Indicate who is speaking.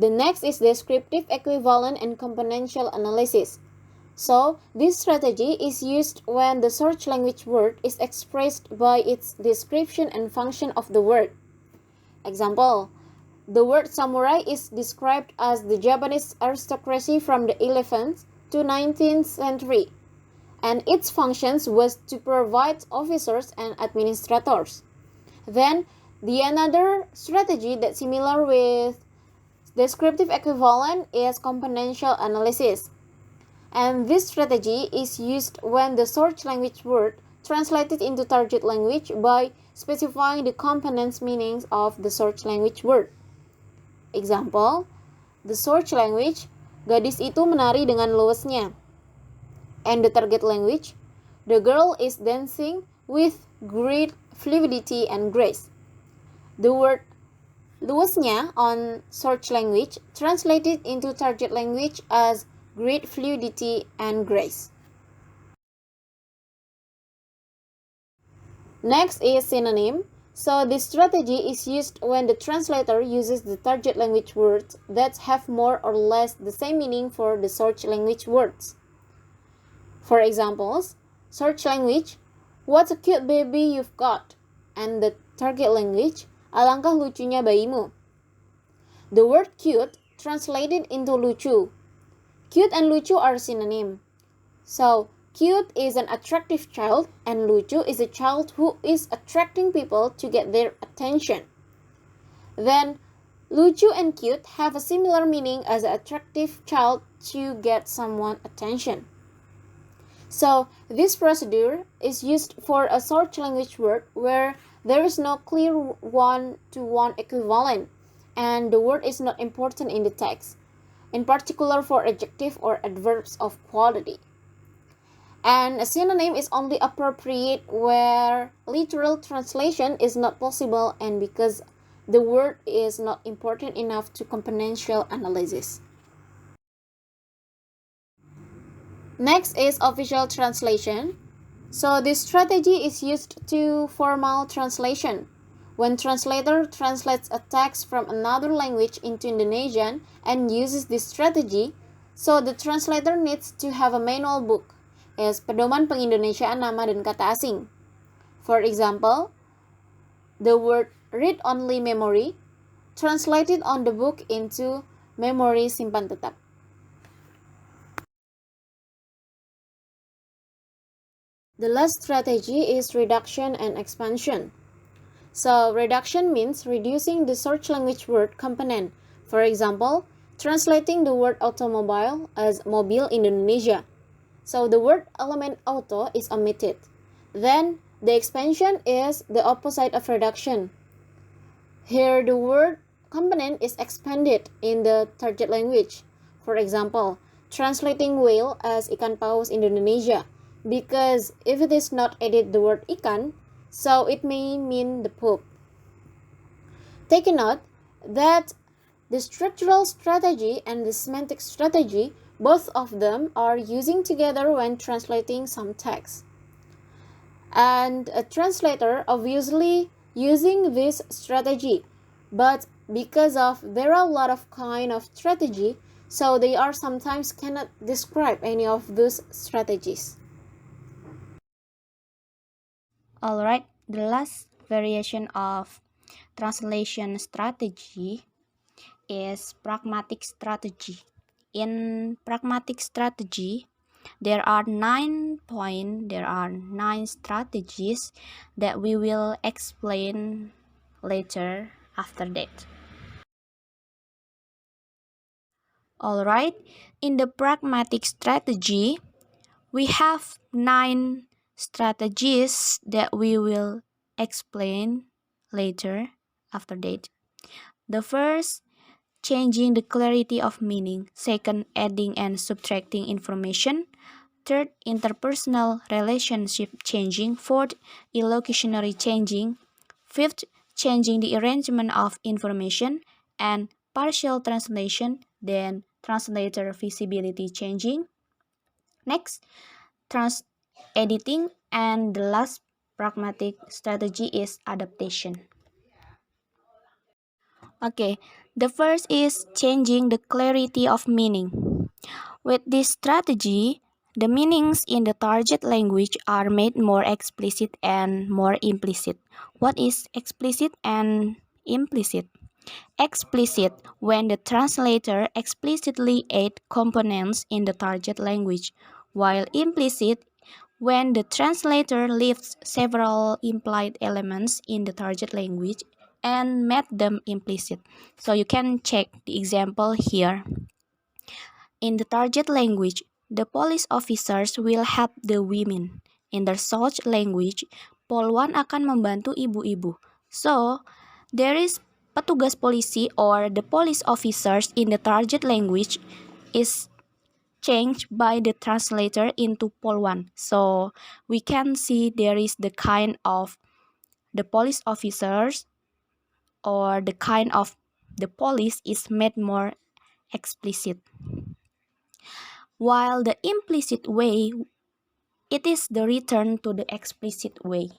Speaker 1: The next is descriptive equivalent and componential analysis. So, this strategy is used when the search language word is expressed by its description and function of the word. Example, the word samurai is described as the Japanese aristocracy from the 11th to 19th century, and its functions was to provide officers and administrators. Then, the another strategy that's similar with descriptive equivalent is componential analysis. And this strategy is used when the search language word translated into target language by specifying the components meanings of the search language word. Example, the search language, gadis itu menari dengan luasnya. And the target language, the girl is dancing with great fluidity and grace. The word luasnya on search language translated into target language as great fluidity and grace. Next is synonym. So this strategy is used when the translator uses the target language words that have more or less the same meaning for the search language words. For examples, search language, what a cute baby you've got, and the target language, alangkah lucunya bayimu. The word cute translated into lucu. Cute and lucu are synonym. So, cute is an attractive child and lucu is a child who is attracting people to get their attention. Then, lucu and cute have a similar meaning as an attractive child to get someone's attention. So, this procedure is used for a search language word where there is no clear one-to-one equivalent and the word is not important in the text, in particular for adjective or adverbs of quality. And a synonym is only appropriate where literal translation is not possible and because the word is not important enough to componential analysis. Next is official translation. So this strategy is used to formal translation. When translator translates a text from another language into Indonesian and uses this strategy, so the translator needs to have a manual book is pedoman pengindonesiaan nama dan kata asing. For example, the word read-only memory translated on the book into memory simpan tetap. The last strategy is reduction and expansion. So reduction means reducing the search language word component. For example, translating the word automobile as mobil Indonesia. So the word element auto is omitted. Then the expansion is the opposite of reduction. Here the word component is expanded in the target language. For example, translating whale as ikan paus Indonesia. Because if it is not added the word ikan, so it may mean the poop. Take a note that the structural strategy and the semantic strategy, both of them are using together when translating some text. And a translator obviously using this strategy, but because of there are a lot of kind of strategy, so they are sometimes cannot describe any of those strategies.
Speaker 2: Alright, the last variation of translation strategy is pragmatic strategy. In pragmatic strategy, there are 9 strategies that we will explain later after that. Alright, in the pragmatic strategy, we have 9 strategies that we will explain later after that. The first, changing the clarity of meaning. Second, adding and subtracting information. Third, interpersonal relationship changing. Fourth, illocutionary changing. Fifth, changing the arrangement of information. And partial translation, then translator visibility changing. Next, editing, and the last pragmatic strategy is adaptation. Okay, the first is changing the clarity of meaning. With this strategy, the meanings in the target language are made more explicit and more implicit. What is explicit and implicit? Explicit when the translator explicitly add components in the target language, while implicit when the translator leaves several implied elements in the target language and made them implicit. So you can check the example here. In the target language, the police officers will help the women. In the source language, polwan akan membantu ibu-ibu. So, there is petugas polisi or the police officers in the target language is changed by the translator into polwan. So, we can see there is the kind of the police officers or the kind of the police is made more explicit. While the implicit way, it is the return to the explicit way.